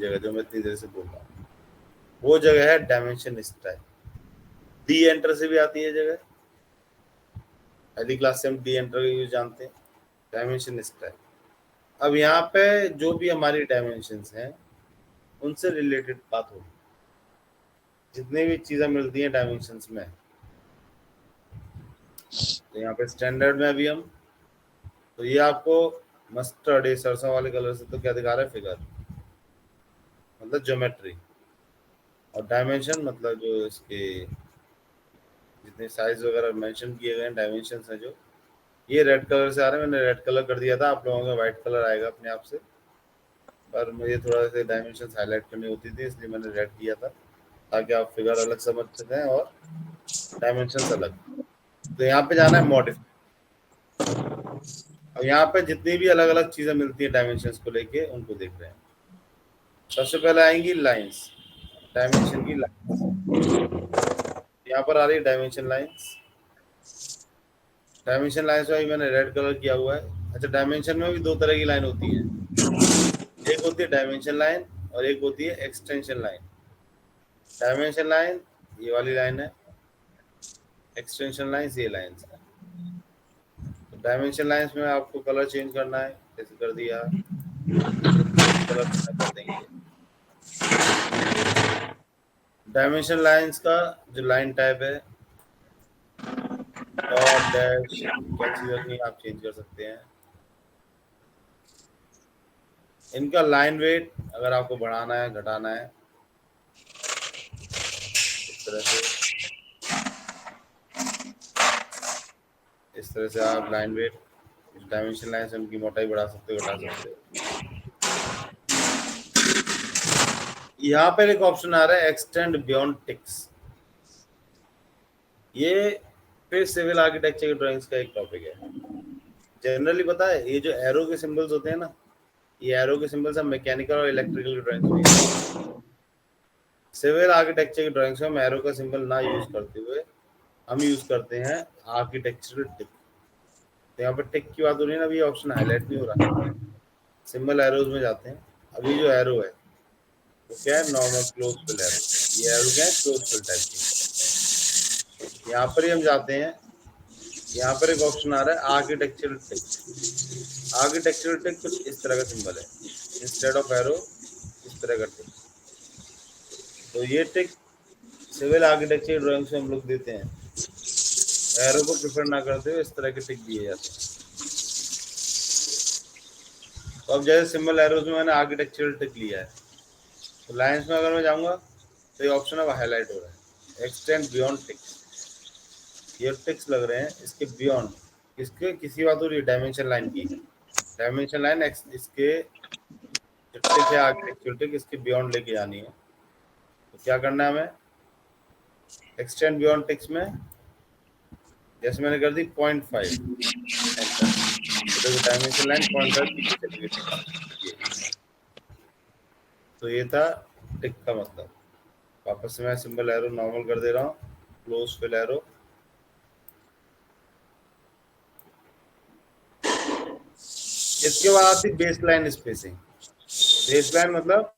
जगह जो मैं इतनी देर से बोल रहा हूँ, वो जगह है डायमेंशन स्टाइल। डी एंटर से भी आती है जगह, पहली क्लास से हम डी एंटर का यूज जानते हैं, डायमेंशन स्टाइल। अब यहाँ पे जो भी हमारी डायमेंशंस हैं उनसे रिलेटेड बात होगी, जितनी भी चीजें मिलती हैं डायमेंशंस में। तो यहाँ पे स्टैंडर्ड में अभी हम, तो ये आपको मस्टर्ड ये सरसों वाले कलर से तो क्या दिखा रहा है, फिगर मतलब ज्योमेट्री, और डायमेंशन मतलब जो इसके जितने साइज वगैरह मेंशन किए गए हैं डायमेंशन है जो, ये रेड कलर से आ रहे हैं। मैंने रेड कलर कर दिया था, आप लोगों का व्हाइट कलर आएगा अपने आप से, पर मुझे थोड़ा सा डायमेंशन हाईलाइट करनी होती थी इसलिए मैंने रेड किया था, ताकि आप फिगर अलग समझ सकें और डायमेंशन अलग। तो यहाँ पे जाना है मॉडिफाई। और यहाँ पे जितनी भी अलग अलग चीजें मिलती है डायमेंशंस को लेके उनको देख रहे हैं। सबसे पहले आएंगी लाइंस, डायमेंशन की लाइंस। यहाँ पर आ रही है डायमेंशन लाइंस। डायमेंशन लाइंस में मैंने रेड कलर किया हुआ है। अच्छा, डायमेंशन में भी दो तरह की लाइन होती है, एक होती है डायमेंशन लाइन और एक होती है एक्सटेंशन लाइन। डायमेंशन लाइन ये वाली लाइन है, एक्सटेंशन लाइन ये लाइन है। तो डायमेंशन लाइंस में आपको कलर चेंज करना है, जैसे कर दिया कलर कर देंगे। डायमेंशन लाइंस का जो लाइन टाइप है, डॉट डैश क्या चीज रखनी है आप चेंज कर सकते हैं। इनका लाइन वेट अगर आपको बढ़ाना है घटाना है, इस तरह से, इस तरह से आप लाइन वेट डायमेंशन लाइन से उनकी मोटाई बढ़ा सकते हो घटा सकते हो। यहाँ पर एक ऑप्शन आ रहा है एक्सटेंड बियॉन्ड टिक्स। ये फिर सिविल आर्किटेक्चर की ड्राइंग्स का एक टॉपिक है। जनरली पता है ये जो एरो के सिंबल्स होते हैं ना, ये एरो के सिंबल्स हम मैकेनिकल और इलेक्ट्रिकल की ड्राइंग्स में, सिविल आर्किटेक्चर की ड्राइंग्स में हम एरो का सिंबल ना यूज करते हुए हम यूज करते हैं आर्किटेक्चरल टिक। तो यहाँ पर टिक की बात हो रही है ना, अभी ऑप्शन हाईलाइट नहीं हो रहा, सिंबल एरोज में जाते हैं। अभी जो एरो है वो क्या है, नॉर्मल क्लोज फिल एरो। ये एरो क्या है, क्लोज फिल टाइप की। यहाँ पर ही हम जाते हैं, यहाँ पर एक ऑप्शन आ रहा है आर्किटेक्चरल टिक। आर्किटेक्चरल टिक कुछ इस तरह का सिंबल है, इंस्टेड ऑफ एरो इस तरह का टिक। तो ये टिक सिविल आर्किटेक्चर ड्राइंग्स में हम लोग देते हैं, एरो को प्रेफर ना करते हुए इस तरह के टिक दिए जाते हैं। तो अब जैसे सिंबल एरोज में मैंने आर्किटेक्चरल टिक लिया है, तो लाइंस में अगर मैं जाऊंगा तो ये ऑप्शन अब हाईलाइट हो रहा है, एक्सटेंड बियॉन्ड टिक्स। ये टिक्स लग रहे हैं इसके बियॉन्ड, इसके किसी बात हो रही है डायमेंशन लाइन की, डायमेंशन लाइन इसके जो टिक है आर्किटेक्चरल टिक इसके बियॉन्ड लेके जानी है। तो क्या करना है हमें, एक्सटेंड बियॉन्ड टिक्स में जैसे मैंने कर दी 0.5 एंटर, तो देखो डायमेंशन लाइन 0.5 पीछे चली गई टिक। तो ये था टिक का मतलब। वापस से मैं सिंबल एरो नॉर्मल कर दे रहा हूँ, क्लोज फिल एरो। इसके बाद आती base line spacing. Base line मतलब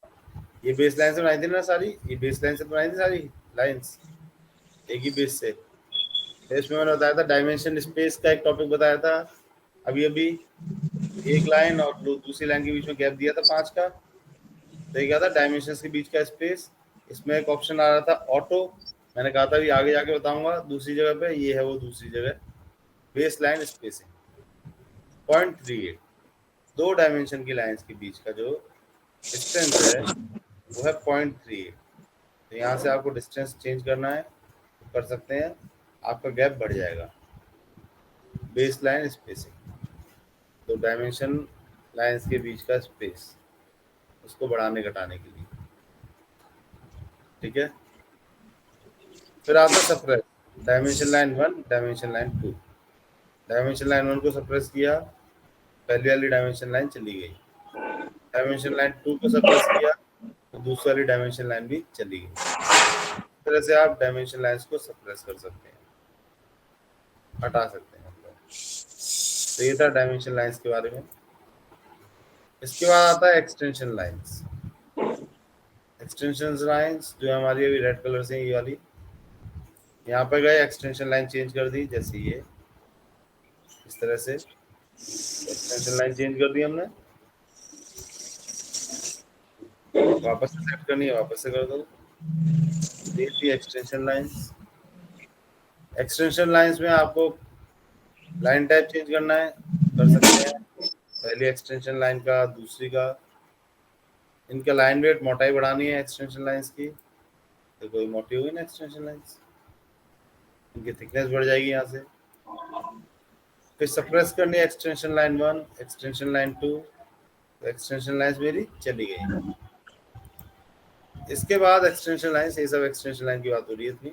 ये बेस लाइन से बनाई थी ना सारी, ये बेस लाइन से बनाई थी सारी लाइंस एक ही बेस से। इसमें मैंने बताया था डायमेंशन स्पेस का एक टॉपिक बताया था अभी अभी, एक लाइन और दूसरी लाइन के बीच में गैप दिया था 5 का। तो ये क्या था, डायमेंशन के बीच का स्पेस। इसमें एक ऑप्शन आ रहा था ऑटो, मैंने कहा था भी आगे जाके बताऊंगा दूसरी जगह पे, ये है वो दूसरी जगह। बेस लाइन स्पेसिंग 0.38, दो डायमेंशन की लाइंस के बीच का जो डिस्टेंस है वो है 0.38। तो यहाँ से आपको डिस्टेंस चेंज करना है तो कर सकते हैं, आपका गैप बढ़ जाएगा। बेस लाइन स्पेसिंग, तो डायमेंशन लाइंस के बीच का स्पेस, उसको बढ़ाने घटाने के लिए, ठीक है। फिर आता है suppress, dimension line 1 dimension line 2। Dimension line 1 को सप्रेस किया, पहली वाली डायमेंशन लाइन चली गई। डायमेंशन लाइन 2 को सप्रेस किया तो दूसरी वाली डायमेंशन लाइन भी चली गई। इस तरह से आप डायमेंशन लाइंस को सप्रेस कर सकते हैं, हटा सकते हैं मतलब। तो ये था डायमेंशन लाइंस के बारे में। इसके बाद आता है एक्सटेंशन लाइंस। एक्सटेंशन लाइंस जो हमारी अभी रेड कलर से ये वाली, यहाँ पर गए एक्सटेंशन लाइन चेंज कर दी, जैसे ये इस तरह से एक्सटेंशन लाइन चेंज कर दी हमने। वापस से सेट करनी है, वापस से कर दो। थी एक्सटेंशन लाइंस। एक्सटेंशन लाइंस में आपको लाइन टाइप चेंज करना है, कर सकते हैं। पहली एक्सटेंशन लाइन का, दूसरी का, इनका लाइन वेट मोटाई बढ़ानी है एक्सटेंशन लाइंस की, तो कोई मोटी होगी ना एक्सटेंशन लाइंस, इनकी थिकनेस बढ़ जाएगी यहाँ से। फिर सप्रेस करनी है एक्सटेंशन लाइन 1, एक्सटेंशन लाइन 2, तो एक्सटेंशन लाइंस मेरी चली गई। इसके बाद एक्सटेंशन लाइंस, ये सब एक्सटेंशन लाइन की बात हो रही है इतनी।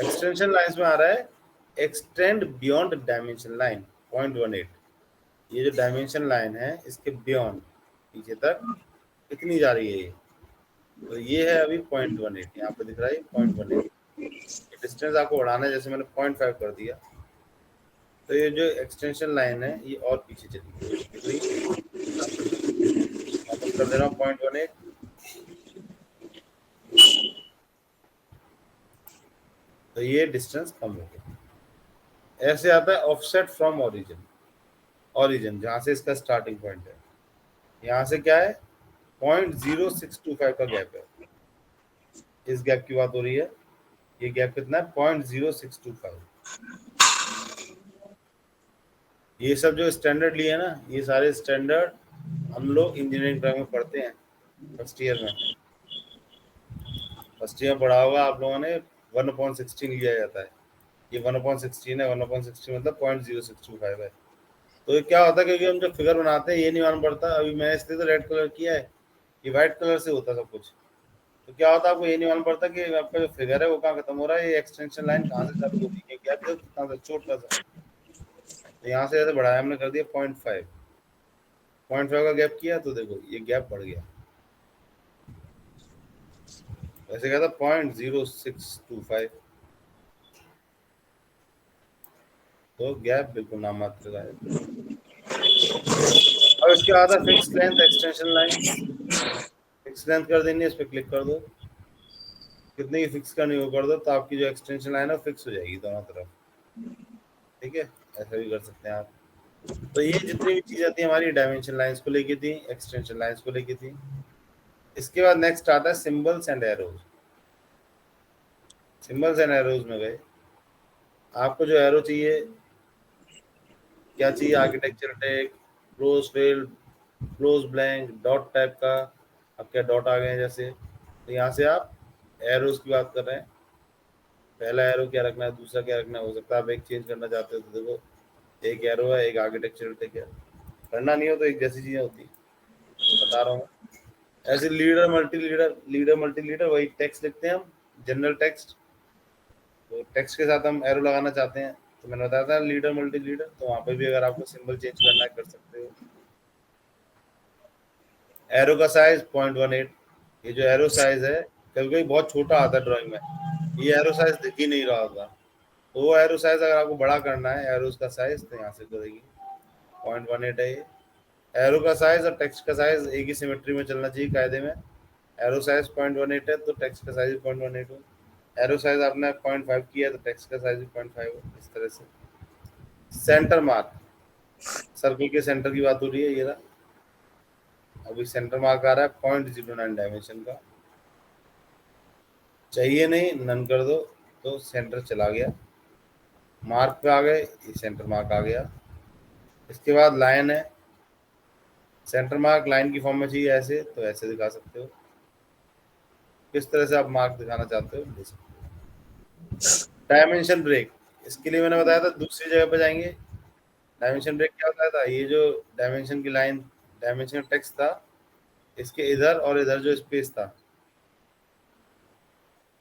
एक्सटेंशन लाइंस में आ रहा है एक्सटेंड बियॉन्ड डायमेंशन लाइन 0.18। ये जो डायमेंशन लाइन है इसके बियॉन्ड, पीछे तक कितनी जा रही है ये, तो ये है अभी 0.18, यहाँ पे दिख रहा है 0.18। डिस्टेंस आपको बढ़ाना है, जैसे मैंने 0.5 कर दिया, तो ये जो एक्सटेंशन लाइन है ये और पीछे चली गई, वापस कर दे रहा हूँ 0.18। तो ये डिस्टेंस कम हो गया। ऐसे आता है ऑफसेट फ्रॉम ओरिजिन। ओरिजिन जहां से इसका स्टार्टिंग पॉइंट है, यहाँ से क्या है 0.0625 का गैप है, इस गैप की बात हो रही है। ये गैप कितना है 0.0625। ये सब जो स्टैंडर्ड लिए ना, ये सारे स्टैंडर्ड हम लोग इंजीनियरिंग ड्राइंग में पढ़ते हैं फर्स्ट ईयर में। फर्स्ट ईयर पढ़ा होगा आप लोगों ने, 1/16 लिया जाता है। ये 1/16 है, 1/16 मतलब 0.0625 है। तो ये क्या होता है, क्योंकि हम जब फिगर बनाते हैं ये नहीं मालूम पड़ता, अभी मैंने इसलिए तो रेड कलर किया है, ये व्हाइट कलर से होता सब कुछ। तो क्या होता है आपको ये नहीं मालूम पड़ता कि आपका जो फिगर है वो कहाँ खत्म हो रहा है, ये एक्सटेंशन लाइन कहाँ से चालू हो रही है, गैप कितना सा छोटा सा। तो यहाँ से जैसे बढ़ाया हमने, कर दिया 0.5, 0.5 का गैप किया, तो देखो ये गैप बढ़ गया। वैसे क्या था 0.0625, तो गैप बिल्कुल नाम मात्र का है। अब इसके बाद है fix length extension lines. Fix length कर देनी है, इस पर क्लिक कर दो, कितने की फिक्स करनी हो कर दो, तो आपकी जो एक्सटेंशन लाइन है फिक्स हो जाएगी दोनों तरफ। ठीक है, ऐसा भी कर सकते हैं आप। तो ये जितनी भी चीजें थी हमारी डायमेंशन लाइंस को लेके थी, एक्सटेंशन लाइंस को लेके थी। इसके बाद नेक्स्ट आता है symbols and arrows. Symbols and arrows में गए, आपको जो एरो चाहिए, क्या चाहिए, architecture tag, close field, close blank, dot type का। अब क्या डॉट आ गए हैं जैसे, तो यहाँ से आप एरोज की बात कर रहे हैं, पहला एरो क्या रखना है, दूसरा क्या रखना है। हो सकता है आप एक चेंज करना चाहते हो, तो देखो एक एरो है, एक आर्किटेक्चर टैग है। करना नहीं हो तो एक जैसी चीजें होती, बता रहा हूँ। ऐसे leader multi leader, leader multi leader, वही टेक्स्ट लिखते हैं हम, जनरल टेक्स्ट। तो टेक्स्ट के साथ हम एरो लगाना चाहते हैं, तो मैंने बताया था लीडर मल्टी लीडर, तो वहां पे भी अगर आपको सिंबल चेंज करना है कर सकते हो। एरो का साइज 0.18। ये जो एरो साइज है, कभी कभी बहुत छोटा आता है ड्राइंग में, ये एरो साइज दिख ही नहीं रहा होता, तो वो एरो साइज अगर आपको बड़ा करना है एरोज का साइज, तो यहाँ से करेगी 0.18 है ये। एरो का साइज और टेक्स्ट का साइज एक ही सिमेट्री में चलना चाहिए कायदे में। एरो साइज 0.18 है तो टेक्स्ट का साइज 0.18 हो। एरो साइज आपने 0.5 किया तो टेक्स्ट का साइज 0.5 हो, इस तरह से। सेंटर मार्क, सर्कल के सेंटर की बात हो रही है, ये रहा। अभी सेंटर मार्क आ रहा है 0.09 डायमेंशन का, चाहिए नहीं नन कर दो, तो सेंटर चला गया। मार्क पे आ गए, ये सेंटर मार्क आ गया। इसके बाद लाइन है, सेंटर मार्क लाइन की फॉर्म में चाहिए ऐसे, तो ऐसे दिखा सकते हो। किस तरह से आप मार्क दिखाना चाहते हो दे सकते हो। डायमेंशन ब्रेक, इसके लिए मैंने बताया था दूसरी जगह पे जाएंगे। डायमेंशन ब्रेक क्या होता था, ये जो डायमेंशन की लाइन, डायमेंशन टेक्स्ट था, इसके इधर और इधर जो स्पेस था,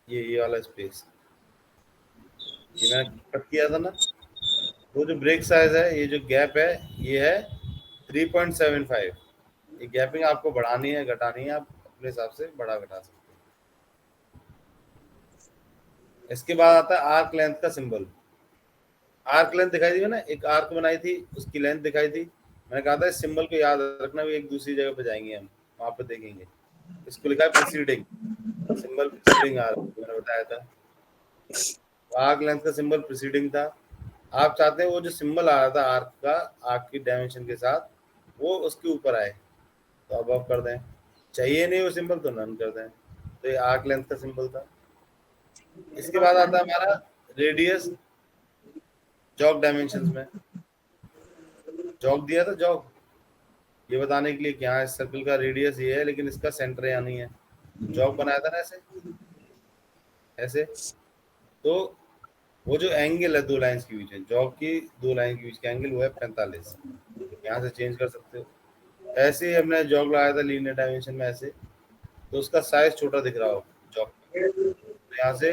ये वाला स्पेस, ये मैंने कट किया था ना। वो जो ब्रेक साइज है, ये जो गैप है, ये है 3.75। ये गैपिंग आपको बढ़ानी है घटानी है, आप अपने हिसाब से बढ़ा घटा सकते हैं। इसके बाद आता है आर्क लेंथ का सिंबल। आर्क लेंथ दिखाई दी मैंने, एक आर्क बनाई थी, उसकी लेंथ दिखाई थी। मैंने कहा था इस सिंबल को याद रखना, भी एक दूसरी जगह पे जाएंगे हम, वहां पे देखेंगे। इसको लिखा है प्रीसीडिंग, सिंबल प्रीसीडिंग आ रहा है, मैंने बताया था। आर्क लेंथ का सिंबल प्रीसीडिंग था। आप चाहते हैं वो जो सिंबल आ रहा था आर्क का, आर्क की डायमेंशन के साथ, वो उसके ऊपर आए, तो अब आप कर दें। चाहिए नहीं वो सिंबल तो नन कर दें। तो ये आर्क लेंथ का सिंबल था। इसके बाद आता है हमारा रेडियस जॉग डायमेंशंस में। जॉग दिया था, जॉग ये बताने के लिए कि हाँ इस सर्कल का रेडियस ये है लेकिन इसका सेंटर यहाँ नहीं है। जॉग बनाया था ना ऐसे, ऐसे। तो वो जो एंगल है दो लाइंस के बीच में, जॉग की दो लाइन के बीच का एंगल वो है 45। यहाँ से चेंज कर सकते हो। ऐसे ही हमने जॉग लगाया था लीनियर डायमेंशन में ऐसे, तो उसका साइज छोटा दिख रहा हो जॉग का, तो यहाँ से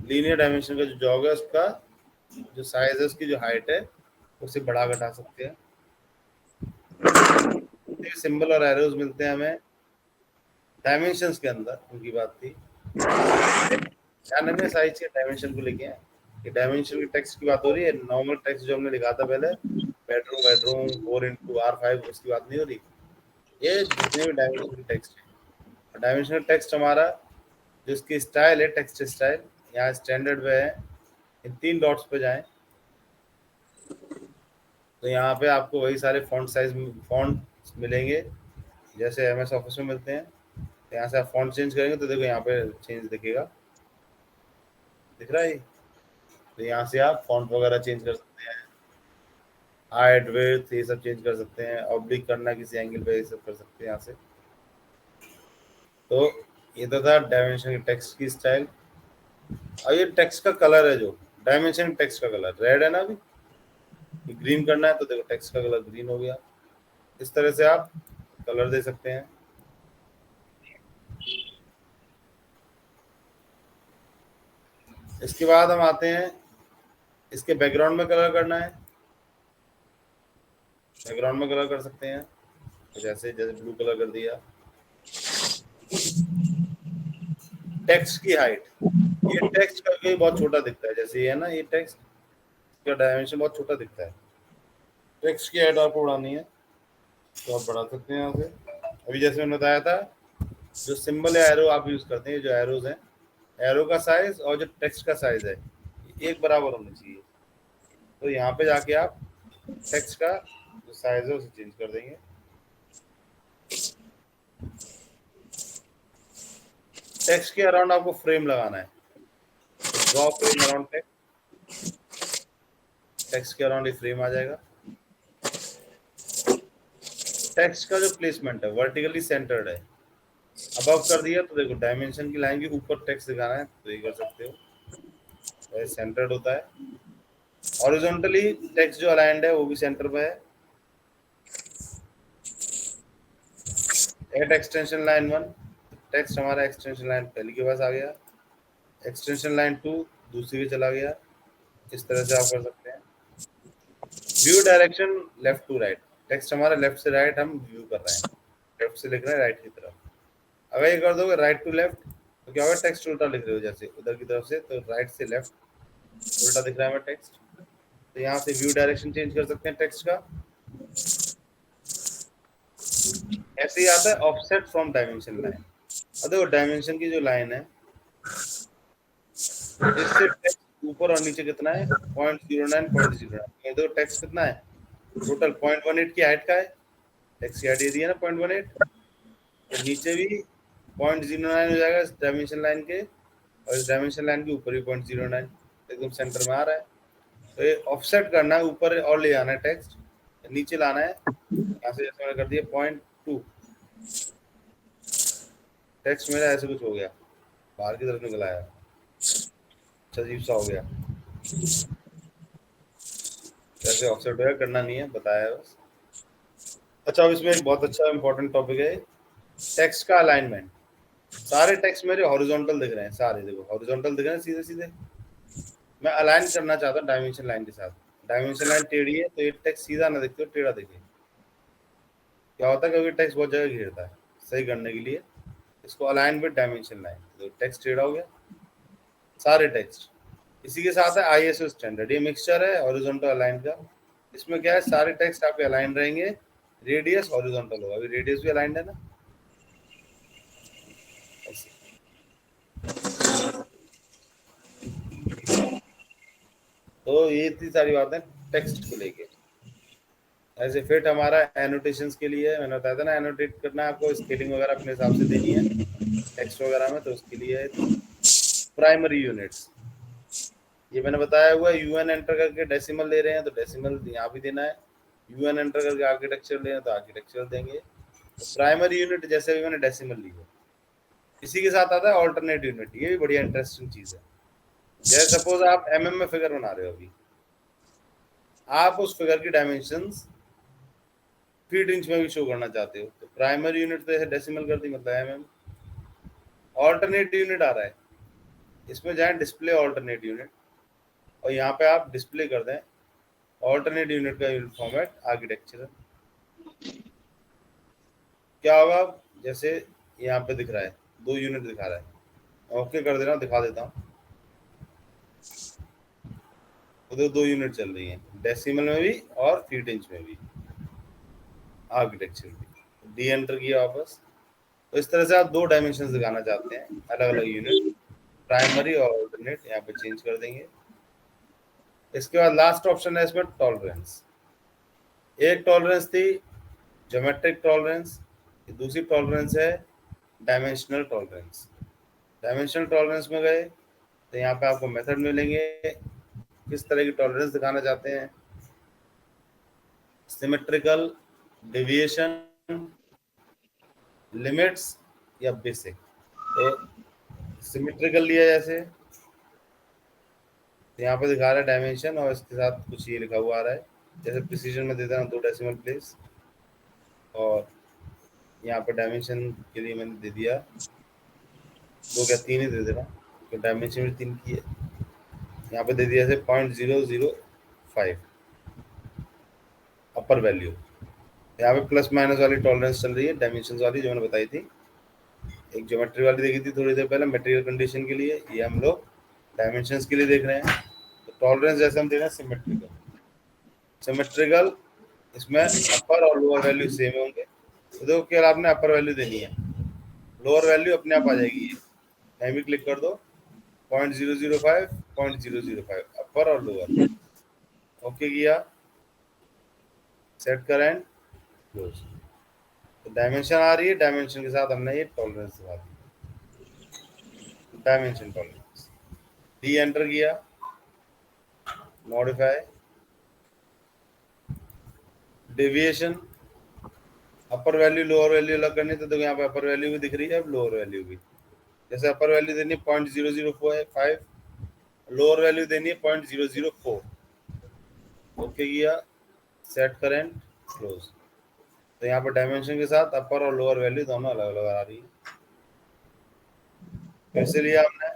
लीनियर डायमेंशन का जो जॉग है उसका जो साइज है, उसकी जो हाइट है, उसे बढ़ा घटा सकते हैं। सिंबल और एरोज मिलते हैं हमें डायमेंशंस के अंदर, उनकी बात थी। ध्यान रखना साइज के डायमेंशन को लेके कि डायमेंशन की टेक्स्ट की बात हो रही है। नॉर्मल टेक्स्ट जो हमने लिखा था पहले, बेडरूम बेडरूम 4x R5, उसकी बात नहीं हो रही। ये जितने भी डायमेंशन की टेक्स्ट है, डायमेंशनल टेक्स्ट हमारा जो इसकी स्टाइल है, टेक्स्ट स्टाइल यहाँ स्टैंडर्ड पे है। इन 3 डॉट्स पे जाएं तो यहाँ पे आपको वही सारे फॉन्ट साइज फॉन्ट मिलेंगे जैसे MS ऑफिस में मिलते हैं। तो यहाँ से आप फॉन्ट चेंज करेंगे तो देखो यहाँ पे चेंज दिखेगा, दिख रहा है। तो यहाँ से आप फॉन्ट वगैरह चेंज कर सकते हैं, हाइट विड्थ ये सब चेंज कर सकते हैं, ऑब्लिक करना किसी एंगल पे, ये सब कर सकते हैं यहाँ से। तो ये तो था डायमेंशन के टेक्स्ट की स्टाइल। और ये टेक्स्ट का कलर है, जो डायमेंशन टेक्स्ट का कलर रेड है ना, अभी ग्रीन करना है तो देखो टेक्स्ट का कलर ग्रीन हो गया। इस तरह से आप कलर दे सकते हैं। इसके बाद हम आते हैं, इसके बैकग्राउंड में कलर करना है, बैकग्राउंड में कलर कर सकते हैं जैसे जैसे ब्लू कलर कर दिया। टेक्स्ट की हाइट, ये टेक्स्ट का बहुत छोटा दिखता है, जैसे ये है ना, ये टेक्स्ट का डायमेंशन बहुत छोटा दिखता है। टेक्स्ट की हाइट आपको बढ़ानी है तो आप बढ़ा सकते हैं यहाँ से। अभी जैसे मैंने बताया था, जो सिंबल है एरो आप यूज करते हैं, जो एरोज हैं, एरो का साइज और जो टेक्स्ट का साइज है एक बराबर होना चाहिए। तो यहाँ पे जाके आप टेक्स्ट का जो साइज है उसे चेंज कर देंगे। टेक्स्ट के अराउंड आपको फ्रेम लगाना है, draw frame around text. Text के अराउंड एक फ्रेम आ जाएगा। टेक्स्ट का जो प्लेसमेंट है वर्टिकली सेंटर्ड है। अबव कर दिया तो देखो डायमेंशन की लाइन के ऊपर टेक्स्ट दिखाना है तो ये कर सकते हो, सेंटर्ड होता है। हॉरिजॉन्टली टेक्स्ट जो अलाइंड है वो भी सेंटर पे है। एट एक्सटेंशन लाइन 1, टेक्स्ट हमारा एक्सटेंशन लाइन पहले के पास आ गया, एक्सटेंशन लाइन 2 दूसरी पे चला गया। इस तरह से आप कर सकते हैं। View direction left to right, text हमारा लेफ्ट से राइट हम व्यू कर रहे हैं, लेफ्ट से लिख रहे हैं राइट की तरफ। अगर ये कर दोगे राइट टू लेफ्ट तो क्या होगा, टेक्स्ट उल्टा लिख रहे हो, जैसे उधर की तरफ से तो राइट से लेफ्ट उल्टा दिख रहा है हमें टेक्स्ट। तो यहाँ से व्यू डायरेक्शन चेंज कर सकते हैं टेक्स्ट का। ऐसे ही आता है ऑफसेट फ्रॉम डायमेंशन लाइन। अब देखो डायमेंशन की जो लाइन है इससे टेक्स्ट ऊपर और नीचे कितना है, 0.09 0.09। देखो टेक्स्ट कितना है टोटल 0.18 की हाइट का है, टेक्स्ट की हाइट ये दी है ना 0.18, तो नीचे भी 0.09 हो जाएगा इस डायमेंशन लाइन के, और इस डायमेंशन लाइन के ऊपर भी 0.09 एकदम सेंटर में आ रहा है। तो ये ऑफसेट करना है, ऊपर और ले आना है टेक्स्ट, नीचे लाना है। यहाँ से जैसे मैंने कर दिया 0.2, टेक्स्ट मेरा ऐसे कुछ हो गया, बाहर की तरफ निकल आया, अजीब सा हो गया। कैसे ऑफसेट होगा करना नहीं है, बताया है बस। अच्छा, अब इसमें एक बहुत अच्छा इंपॉर्टेंट टॉपिक है टेक्स्ट का अलाइनमेंट। सारे टेक्स्ट मेरे हॉरिजॉन्टल दिख रहे हैं, सारे देखो हॉरिजॉन्टल दिख रहे हैं सीधे सीधे। मैं अलाइन करना चाहता हूँ डायमेंशन लाइन के साथ। डायमेंशन लाइन टेढ़ी है तो ये टेक्स्ट सीधा ना दिखते हो, टेढ़ा दिखे। क्या होता है, क्योंकि टेक्स्ट बहुत जगह घेरता है। सही करने के लिए इसको अलाइन विद डायमेंशन लाइन, तो टेक्स्ट टेढ़ा हो गया सारे टेक्स्ट। इसी के साथ है ISO स्टैंडर्ड, ये मिक्सचर है हॉरिजॉन्टल अलाइन का। इसमें क्या है, सारे टेक्स्ट आपके अलाइन रहेंगे, रेडियस हॉरिजॉन्टल होगा। अभी रेडियस भी अलाइंड है ना, तो ये इतनी सारी बातें टेक्स्ट को लेके। ऐसे फिट हमारा एनोटेशंस के लिए है, मैंने बताया था ना, एनोटेट करना है आपको, स्केलिंग वगैरह अपने हिसाब से देनी है टेक्स्ट वगैरह में, तो उसके लिए है। प्राइमरी यूनिट्स, ये मैंने बताया हुआ, यूएन एंटर करके डेसिमल ले रहे हैं तो डेसिमल यहाँ भी देना है, यूएन एंटर करके आर्किटेक्चर ले रहे हैं तो आर्किटेक्चर देंगे। तो प्राइमरी यूनिट जैसे भी मैंने डेसिमल ली है, इसी के साथ आता है ऑल्टरनेट यूनिट, ये भी बढ़िया इंटरेस्टिंग चीज है। जैसे सपोज आप एमएम में फिगर बना रहे हो, अभी आप उस फिगर की डायमेंशंस फीट इंच में भी शो करना चाहते हो, तो प्राइमरी यूनिट तो डेसिमल कर दी, मतलब एमएम। ऑल्टरनेट यूनिट आ रहा है, इसमें जाए डिस्प्ले ऑल्टरनेट यूनिट, और यहाँ पे आप डिस्प्ले कर दें ऑल्टरनेट यूनिट का यूनिट फॉर्मेट आर्किटेक्चर। क्या होगा, जैसे यहाँ पे दिख रहा है 2 यूनिट दिखा रहा है, ओके कर दे रहा हूँ, दिखा देता हूँ। उधर 2 यूनिट चल रही है, डेसिमल में भी और फीट इंच में भी, आर्किटेक्चर भी। डी एंटर किया वापस। तो इस तरह से आप 2 डायमेंशन दिखाना चाहते हैं, अलग अलग यूनिट, प्राइमरी और ऑल्टरनेट, यहाँ पे चेंज कर देंगे। इसके बाद लास्ट ऑप्शन है इसमें टॉलरेंस। एक टॉलरेंस थी ज्योमेट्रिक टॉलरेंस, दूसरी टॉलरेंस है डायमेंशनल टॉलरेंस। डायमेंशनल टॉलरेंस में गए तो यहाँ पे आपको मेथड मिलेंगे, किस तरह की टॉलरेंस दिखाना चाहते हैं, सिमेट्रिकल, डेविएशन, लिमिट्स या बेसिक। तो सिमेट्रिकल लिया जैसे, तो यहाँ पे दिखा रहा है डायमेंशन और इसके साथ कुछ ये लिखा हुआ आ रहा है, जैसे प्रिसीजन में देता हूँ 2 डेसिमल प्लेस, और यहाँ पे डायमेंशन के लिए मैंने दे दिया 2 क्या 3 ही दे दे रहा हूँ, तो डायमेंशन भी 3 की है। यहाँ पे दे दिया जैसे 0.005 अपर वैल्यू। यहाँ पे प्लस माइनस वाली टॉलरेंस चल रही है, डायमेंशन वाली जो मैंने बताई थी। एक ज्योमेट्री वाली देखी थी थोड़ी देर पहले मटेरियल कंडीशन के लिए, ये हम लोग डायमेंशंस के लिए देख रहे हैं। तो टॉलरेंस जैसे हम दे रहे हैं सिमेट्रिकल, सिमेट्रिकल इसमें अपर और लोअर वैल्यू सेम होंगे, तो देखो केवल आपने अपर वैल्यू देनी है, लोअर वैल्यू अपने आप आ जाएगी, कहीं भी क्लिक कर दो 0.005 0.005 अपर और लोअर, ओके किया, सेट कर एंड क्लोज। तो डायमेंशन आ रही है, डायमेंशन के साथ हमने ये टॉलरेंस दिखा दी, डायमेंशन टॉलरेंस। डी एंटर किया, मॉडिफाई, डेविएशन, अपर वैल्यू लोअर वैल्यू अलग करनी, तो देखो यहाँ पे अपर वैल्यू भी दिख रही है, अब लोअर वैल्यू भी। जैसे अपर वैल्यू देनी है 0.005, लोअर वैल्यू देनी है 0.004, ओके किया, सेट करें, क्लोज। तो यहाँ पर डायमेंशन के साथ अपर और लोअर वैल्यू दोनों अलग अलग आ रही है। कैसे लिया हमने,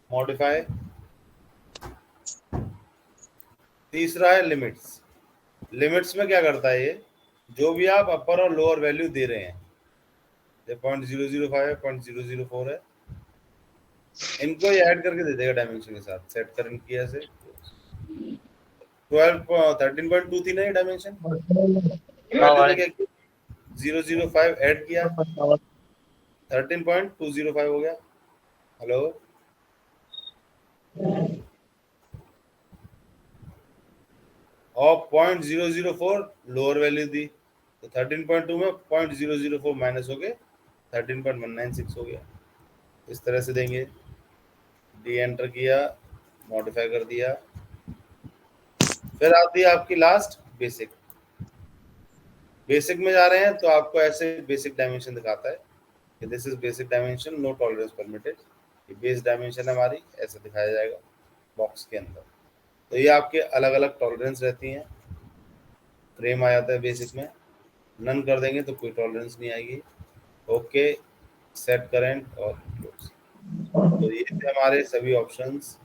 मॉडिफाई। तीसरा है लिमिट्स। लिमिट्स में क्या करता है, ये जो भी आप अपर और लोअर वैल्यू दे रहे हैं, 0.005 है, 0.004 है, इनको ये ऐड करके दे देगा डायमेंशन के साथ। सेट करंट किया से 13.2 थी ना ये डायमेंशन, वैल्यू ने क्या किया 005 ऐड किया, 13.205 हो गया। हेलो, और 0.004 लोअर वैल्यू दी, तो 13.2 में 0.004 माइनस हो गए 13.196 हो गया। इस तरह से देंगे, डी एंटर किया, मॉडिफाई कर दिया। फिर आती है आपकी लास्ट बेसिक। बेसिक में जा रहे हैं तो आपको ऐसे बेसिक डायमेंशन दिखाता है कि this is basic dimension, no tolerance permitted. ये बेस डायमेंशन हमारी ऐसे दिखाया जाएगा बॉक्स के अंदर। तो ये आपके अलग अलग टॉलरेंस रहती हैं। फ्रेम आ जाता है बेसिक में, नन कर देंगे तो कोई टॉलरेंस नहीं आएगी। ओके, सेट करेंट और क्लोज। तो ये थे हमारे सभी ऑप्शंस